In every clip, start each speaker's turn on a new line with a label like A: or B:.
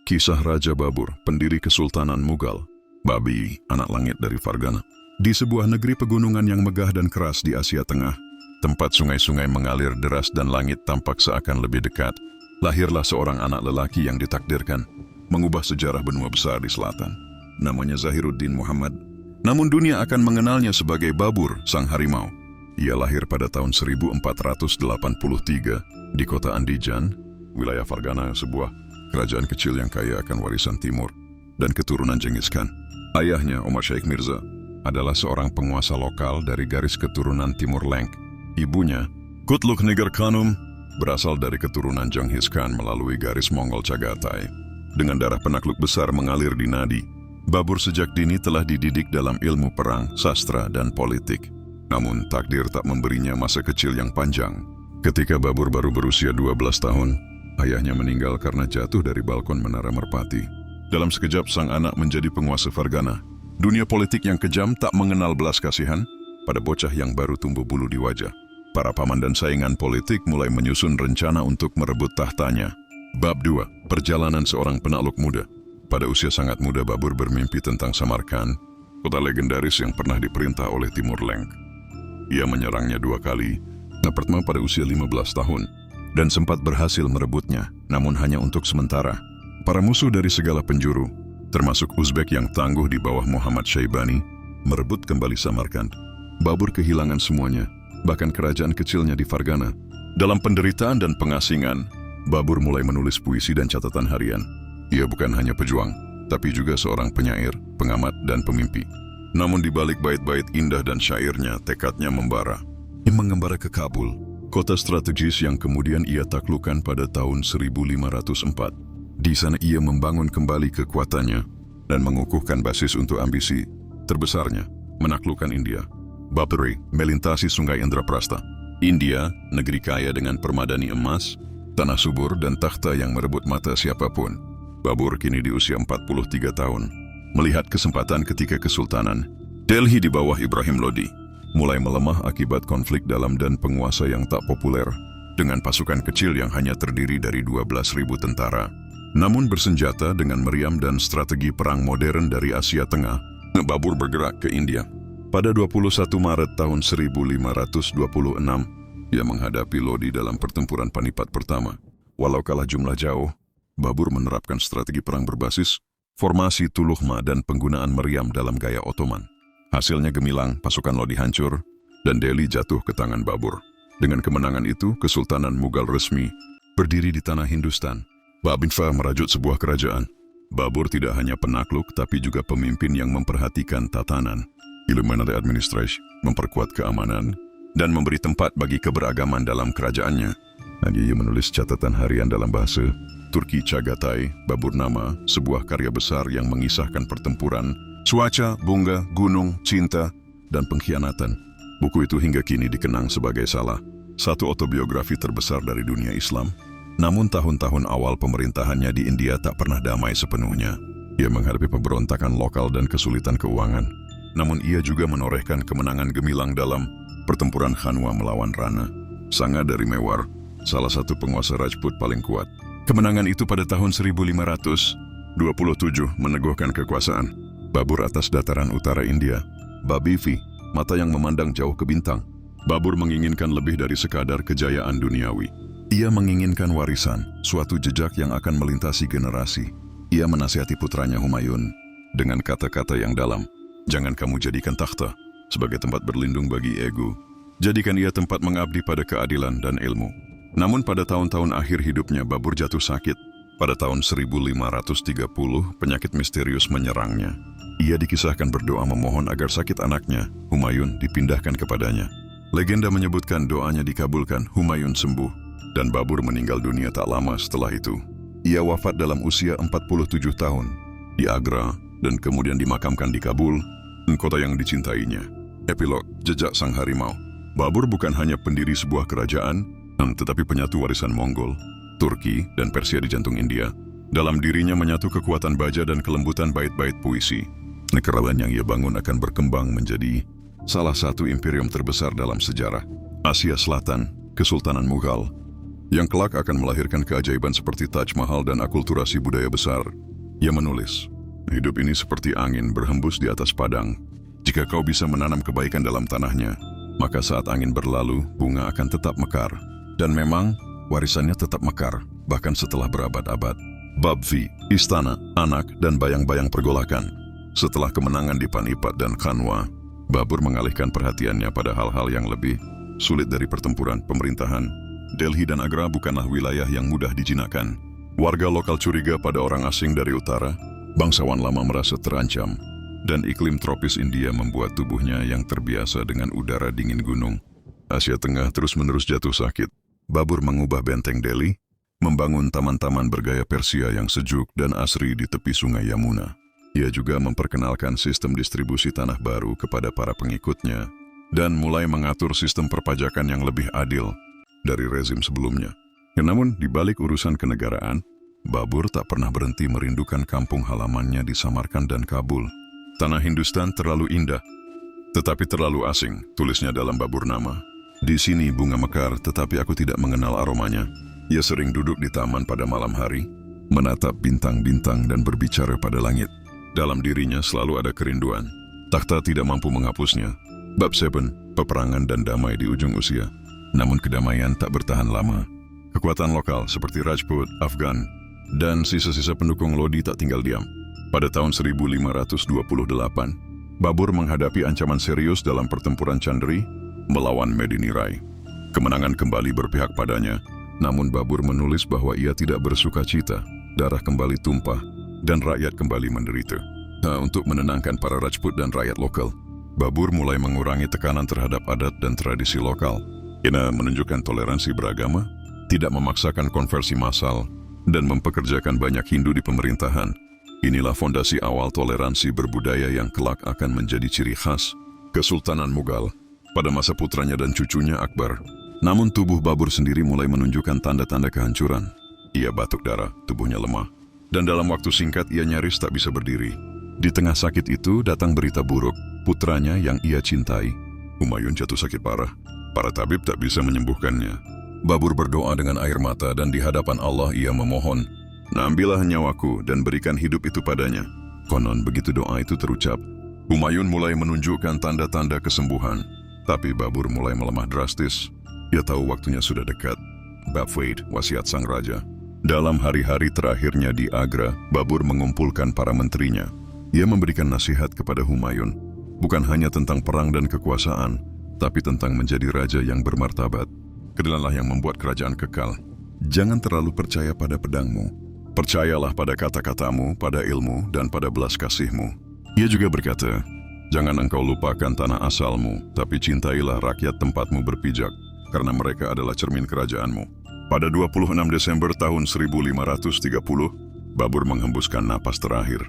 A: Kisah Raja Babur, pendiri Kesultanan Mughal. Babi, anak langit dari Fargana. Di sebuah negeri pegunungan yang megah dan keras di Asia Tengah, tempat sungai-sungai mengalir deras dan langit tampak seakan lebih dekat, lahirlah seorang anak lelaki yang ditakdirkan mengubah sejarah benua besar di selatan. Namanya Zahiruddin Muhammad. Namun dunia akan mengenalnya sebagai Babur, sang harimau. Ia lahir pada tahun 1483 di kota Andijan, wilayah Fargana, sebuah kerajaan kecil yang kaya akan warisan timur dan keturunan Genghis Khan. Ayahnya, Omar Sheikh Mirza, adalah seorang penguasa lokal dari garis keturunan Timur Leng. Ibunya, Kutluk Nigar Khanum, berasal dari keturunan Genghis Khan melalui garis Mongol Chagatai. Dengan darah penakluk besar mengalir di nadi, Babur sejak dini telah dididik dalam ilmu perang, sastra, dan politik. Namun takdir tak memberinya masa kecil yang panjang. Ketika Babur baru berusia 12 tahun, ayahnya meninggal karena jatuh dari balkon Menara Merpati. Dalam sekejap sang anak menjadi penguasa Fargana. Dunia politik yang kejam tak mengenal belas kasihan pada bocah yang baru tumbuh bulu di wajah. Para paman dan saingan politik mulai menyusun rencana untuk merebut tahtanya. Bab 2. Perjalanan seorang penakluk muda. Pada usia sangat muda, Babur bermimpi tentang Samarkand, kota legendaris yang pernah diperintah oleh Timur Leng. Ia menyerangnya 2 kali, pertama pada usia 15 tahun, dan sempat berhasil merebutnya, namun hanya untuk sementara. Para musuh dari segala penjuru, termasuk Uzbek yang tangguh di bawah Muhammad Syaibani, merebut kembali Samarkand. Babur kehilangan semuanya, bahkan kerajaan kecilnya di Fargana. Dalam penderitaan dan pengasingan, Babur mulai menulis puisi dan catatan harian. Ia bukan hanya pejuang, tapi juga seorang penyair, pengamat, dan pemimpi. Namun di balik bait-bait indah dan syairnya, tekadnya membara. Ia mengembara ke Kabul, kota strategis yang kemudian ia taklukkan pada tahun 1504. Di sana ia membangun kembali kekuatannya dan mengukuhkan basis untuk ambisi terbesarnya, menaklukkan India. Baburi melintasi sungai Indraprasta. India, negeri kaya dengan permadani emas, tanah subur, dan takhta yang merebut mata siapapun. Babur kini di usia 43 tahun, melihat kesempatan ketika Kesultanan Delhi di bawah Ibrahim Lodi mulai melemah akibat konflik dalam dan penguasa yang tak populer, dengan pasukan kecil yang hanya terdiri dari 12.000 tentara. Namun bersenjata dengan meriam dan strategi perang modern dari Asia Tengah, Babur bergerak ke India. Pada 21 Maret tahun 1526, ia menghadapi Lodi dalam pertempuran Panipat pertama. Walau kalah jumlah jauh, Babur menerapkan strategi perang berbasis formasi Tuluhma dan penggunaan meriam dalam gaya Ottoman. Hasilnya gemilang, pasukan Lodi hancur, dan Delhi jatuh ke tangan Babur. Dengan kemenangan itu, Kesultanan Mughal resmi berdiri di tanah Hindustan. Babur merajut sebuah kerajaan. Babur tidak hanya penakluk, tapi juga pemimpin yang memperhatikan tatanan, illuminati administration, memperkuat keamanan, dan memberi tempat bagi keberagaman dalam kerajaannya. Ia menulis catatan harian dalam bahasa Turki Chagatai, Baburnama, sebuah karya besar yang mengisahkan pertempuran, cuaca, bunga, gunung, cinta, dan pengkhianatan. Buku itu hingga kini dikenang sebagai salah satu autobiografi terbesar dari dunia Islam. Namun tahun-tahun awal pemerintahannya di India tak pernah damai sepenuhnya. Ia menghadapi pemberontakan lokal dan kesulitan keuangan. Namun ia juga menorehkan kemenangan gemilang dalam pertempuran Khanwa melawan Rana, Sanga dari Mewar, salah satu penguasa Rajput paling kuat. Kemenangan itu pada tahun 1527 meneguhkan kekuasaan Babur atas dataran utara India. Babivi, mata yang memandang jauh ke bintang. Babur menginginkan lebih dari sekadar kejayaan duniawi. Ia menginginkan warisan, suatu jejak yang akan melintasi generasi. Ia menasihati putranya Humayun dengan kata-kata yang dalam. Jangan kamu jadikan takhta sebagai tempat berlindung bagi ego. Jadikan ia tempat mengabdi pada keadilan dan ilmu. Namun pada tahun-tahun akhir hidupnya, Babur jatuh sakit. Pada tahun 1530, penyakit misterius menyerangnya. Ia dikisahkan berdoa memohon agar sakit anaknya, Humayun, dipindahkan kepadanya. Legenda menyebutkan doanya dikabulkan, Humayun sembuh, dan Babur meninggal dunia tak lama setelah itu. Ia wafat dalam usia 47 tahun di Agra dan kemudian dimakamkan di Kabul, kota yang dicintainya. Epilog, jejak sang harimau. Babur bukan hanya pendiri sebuah kerajaan, tetapi penyatu warisan Mongol, Turki, dan Persia di jantung India. Dalam dirinya menyatu kekuatan baja dan kelembutan bait-bait puisi. Kerajaan yang ia bangun akan berkembang menjadi salah satu imperium terbesar dalam sejarah Asia Selatan, Kesultanan Mughal, yang kelak akan melahirkan keajaiban seperti Taj Mahal dan akulturasi budaya besar. Ia menulis, hidup ini seperti angin berhembus di atas padang. Jika kau bisa menanam kebaikan dalam tanahnya, maka saat angin berlalu, bunga akan tetap mekar. Dan memang, warisannya tetap mekar, bahkan setelah berabad-abad. Bab V, Istana, Anak, dan Bayang-bayang Pergolakan. Setelah kemenangan di Panipat dan Khanwa, Babur mengalihkan perhatiannya pada hal-hal yang lebih sulit dari pertempuran pemerintahan. Delhi dan Agra bukanlah wilayah yang mudah dijinakkan. Warga lokal curiga pada orang asing dari utara, bangsawan lama merasa terancam, dan iklim tropis India membuat tubuhnya yang terbiasa dengan udara dingin gunung Asia Tengah terus-menerus jatuh sakit. Babur mengubah benteng Delhi, membangun taman-taman bergaya Persia yang sejuk dan asri di tepi sungai Yamuna. Ia juga memperkenalkan sistem distribusi tanah baru kepada para pengikutnya, dan mulai mengatur sistem perpajakan yang lebih adil dari rezim sebelumnya. Namun, di balik urusan kenegaraan, Babur tak pernah berhenti merindukan kampung halamannya di Samarkand dan Kabul. Tanah Hindustan terlalu indah, tetapi terlalu asing, tulisnya dalam Baburnama. Di sini bunga mekar, tetapi aku tidak mengenal aromanya. Ia sering duduk di taman pada malam hari, menatap bintang-bintang dan berbicara pada langit. Dalam dirinya selalu ada kerinduan. Takhta tidak mampu menghapusnya. Bab 7, peperangan dan damai di ujung usia. Namun kedamaian tak bertahan lama. Kekuatan lokal seperti Rajput, Afghan, dan sisa-sisa pendukung Lodi tak tinggal diam. Pada tahun 1528, Babur menghadapi ancaman serius dalam pertempuran Chandri melawan Medini Rai. Kemenangan kembali berpihak padanya, namun Babur menulis bahwa ia tidak bersuka cita, darah kembali tumpah, dan rakyat kembali menderita. Untuk menenangkan para Rajput dan rakyat lokal, Babur mulai mengurangi tekanan terhadap adat dan tradisi lokal. Ia menunjukkan toleransi beragama, tidak memaksakan konversi massal, dan mempekerjakan banyak Hindu di pemerintahan. Inilah fondasi awal toleransi berbudaya yang kelak akan menjadi ciri khas Kesultanan Mughal pada masa putranya dan cucunya Akbar. Namun tubuh Babur sendiri mulai menunjukkan tanda-tanda kehancuran. Ia batuk darah, tubuhnya lemah, dan dalam waktu singkat ia nyaris tak bisa berdiri. Di tengah sakit itu datang berita buruk, putranya yang ia cintai, Humayun, jatuh sakit parah. Para tabib tak bisa menyembuhkannya. Babur berdoa dengan air mata dan di hadapan Allah ia memohon, "Ambillah nyawaku dan berikan hidup itu padanya." Konon begitu doa itu terucap, Humayun mulai menunjukkan tanda-tanda kesembuhan, tapi Babur mulai melemah drastis. Ia tahu waktunya sudah dekat. Bab 8, wasiat sang raja. Dalam hari-hari terakhirnya di Agra, Babur mengumpulkan para menterinya. Ia memberikan nasihat kepada Humayun, bukan hanya tentang perang dan kekuasaan, tapi tentang menjadi raja yang bermartabat. Keadilanlah yang membuat kerajaan kekal. Jangan terlalu percaya pada pedangmu. Percayalah pada kata-katamu, pada ilmu, dan pada belas kasihmu. Ia juga berkata, jangan engkau lupakan tanah asalmu, tapi cintailah rakyat tempatmu berpijak, karena mereka adalah cermin kerajaanmu. Pada 26 Desember tahun 1530, Babur menghembuskan napas terakhir.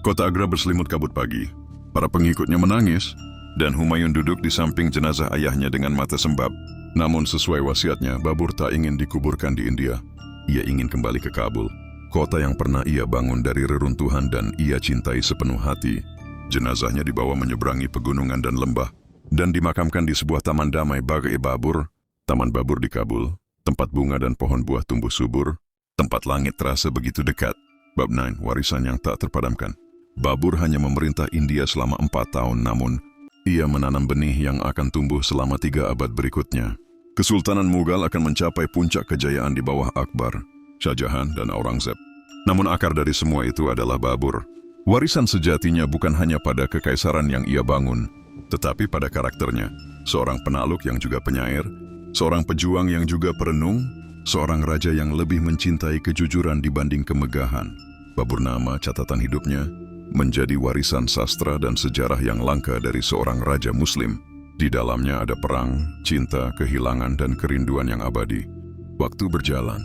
A: Kota Agra berselimut kabut pagi. Para pengikutnya menangis, dan Humayun duduk di samping jenazah ayahnya dengan mata sembab. Namun sesuai wasiatnya, Babur tak ingin dikuburkan di India. Ia ingin kembali ke Kabul, kota yang pernah ia bangun dari reruntuhan dan ia cintai sepenuh hati. Jenazahnya dibawa menyeberangi pegunungan dan lembah, dan dimakamkan di sebuah taman damai Bagai Babur, Taman Babur di Kabul, tempat bunga dan pohon buah tumbuh subur, tempat langit terasa begitu dekat. Bab 9, warisan yang tak terpadamkan. Babur hanya memerintah India selama 4 tahun, namun ia menanam benih yang akan tumbuh selama 3 abad berikutnya. Kesultanan Mughal akan mencapai puncak kejayaan di bawah Akbar, Shah Jahan, dan Aurangzeb. Namun akar dari semua itu adalah Babur. Warisan sejatinya bukan hanya pada kekaisaran yang ia bangun, tetapi pada karakternya. Seorang penakluk yang juga penyair, seorang pejuang yang juga perenung, seorang raja yang lebih mencintai kejujuran dibanding kemegahan. Baburnama, catatan hidupnya, menjadi warisan sastra dan sejarah yang langka dari seorang raja Muslim. Di dalamnya ada perang, cinta, kehilangan, dan kerinduan yang abadi. Waktu berjalan,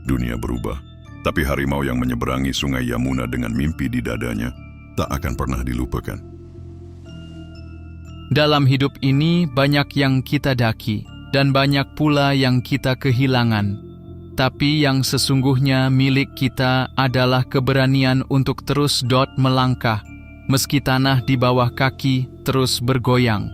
A: dunia berubah. Tapi harimau yang menyeberangi sungai Yamuna dengan mimpi di dadanya tak akan pernah dilupakan.
B: Dalam hidup ini banyak yang kita daki, dan banyak pula yang kita kehilangan. Tapi yang sesungguhnya milik kita adalah keberanian untuk terus melangkah, meski tanah di bawah kaki terus bergoyang.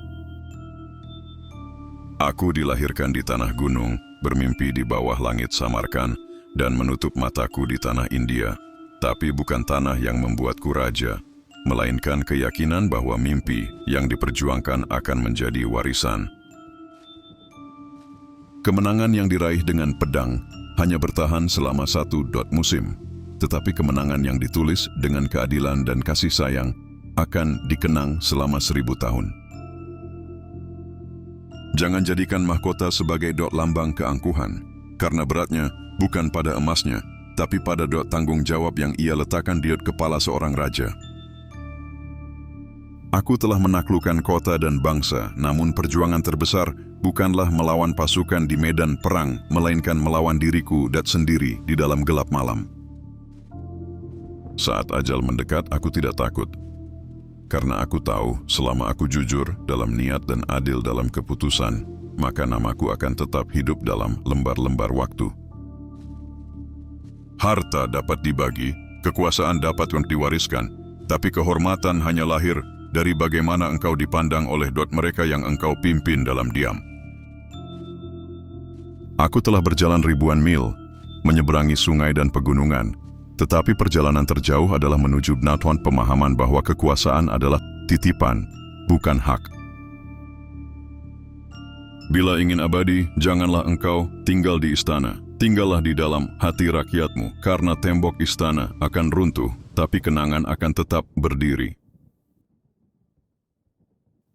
A: Aku dilahirkan di tanah gunung, bermimpi di bawah langit Samarkand dan menutup mataku di tanah India. Tapi bukan tanah yang membuatku raja, melainkan keyakinan bahwa mimpi yang diperjuangkan akan menjadi warisan. Kemenangan yang diraih dengan pedang hanya bertahan selama 1 musim, tetapi kemenangan yang ditulis dengan keadilan dan kasih sayang akan dikenang selama 1000 tahun. Jangan jadikan mahkota sebagai lambang keangkuhan, karena beratnya bukan pada emasnya, tapi pada tanggung jawab yang ia letakkan di kepala seorang raja. Aku telah menaklukkan kota dan bangsa, namun perjuangan terbesar bukanlah melawan pasukan di medan perang, melainkan melawan diriku sendiri di dalam gelap malam. Saat ajal mendekat, aku tidak takut. Karena aku tahu, selama aku jujur dalam niat dan adil dalam keputusan, maka namaku akan tetap hidup dalam lembar-lembar waktu. Harta dapat dibagi, kekuasaan dapat diwariskan, tapi kehormatan hanya lahir dari bagaimana engkau dipandang oleh mereka yang engkau pimpin dalam diam. Aku telah berjalan ribuan mil, menyeberangi sungai dan pegunungan, tetapi perjalanan terjauh adalah menuju pemahaman bahwa kekuasaan adalah titipan, bukan hak. Bila ingin abadi, janganlah engkau tinggal di istana. Tinggallah di dalam hati rakyatmu, karena tembok istana akan runtuh, tapi kenangan akan tetap berdiri.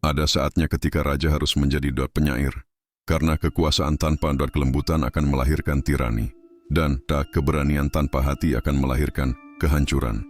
A: Ada saatnya ketika raja harus menjadi penyair, karena kekuasaan tanpa kelembutan akan melahirkan tirani, dan keberanian tanpa hati akan melahirkan kehancuran.